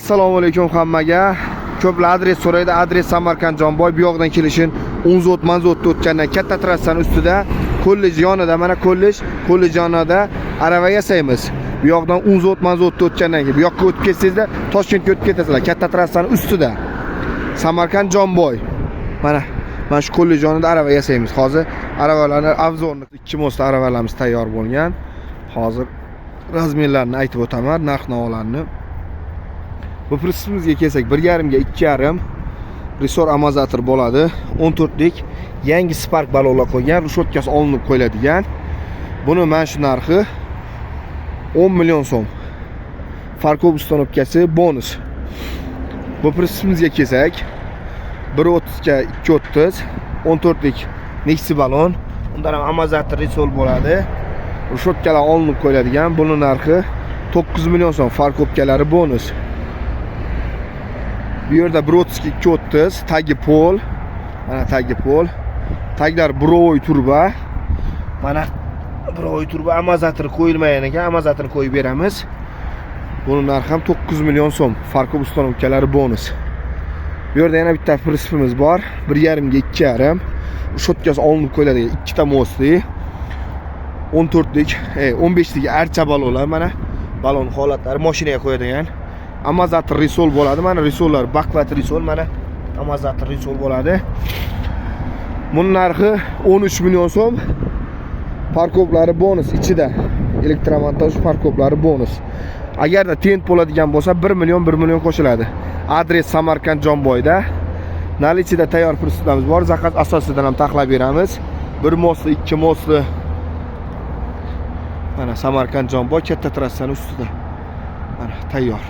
Assalomu alaykum hammaga. Ko'plar adres so'raydi. Adres Samarqand Jonboy. Bu yoqdan kelishin 10 zot manzotda o'tgandan katta trassani ustida, kollej yonida, mana kollej yonida arava yasaymiz. Bu yoqdan 10 zot manzotda o'tgandan keyin bu yoqqa o'tib ketsangizda Toshkentga o'tib ketasizlar. Katta trassani ustida. Samarqand Jonboy. Mana shu kollej yonida arava yasaymiz. Hozir aravalarni avzorni 2 mostli aravalarimiz tayyor bo'lgan. Hozir razmerlarni aytib o'taman, narx-navolarni. Bu prinsipimizga kelsak 1.5 ga 2.5 resor amortizator bo'ladi. 14 lik yangi Spark balonlar qo'ygan, rushotkasi olinib qo'yiladigan. Buni mana shu narxi 10 million so'm. Farkov ustanovkasi bonus. Bu prinsipimizga kelsak 1.30 ga 2.30 14 lik Nexi balon. Undan ham amortizator resor bo'ladi. Rushotkalar olinib qo'yiladigan. Buni narxi 9 million so'm. Farkovkalari bonus. Bu yerda 1.30 2.30 tagi pol. Mana tagi pol. Taglar brovoy turba. Mana brovoy turba amortizator qo'yilmagan ekan, amortizatorni qo'yib beramiz. Buni narxi ham 9 million so'm. Farkov ustanovkalari bonus. Bu yerda yana bitta prinsipimiz bor. 1.5 ga 2.5. Shotkasi olinib qo'yiladigan ikkita mostli. 14 lik, 15 lik archa balonlar, mana balon holatlari mashinaga qo'yadigan. Amortizator risol bo'ladi. Mana risollar baqvat risol, mana amortizator risol bo'ladi. Buning narxi 13 million so'm. Parkovlari bonus ichida. Elektromontaj parkovlari bonus. Agarda tent bo'ladigan bo'lsa 1 million qo'shiladi. Adres Samarqand Jonboyda. Nali ichida tayyor prinsiplarimiz bor. Zakaz asosidan ham taxlab beramiz. 1 mostli, 2 mostli. Mana Samarqand Jonboy katta trassani ustida. Mana tayyor.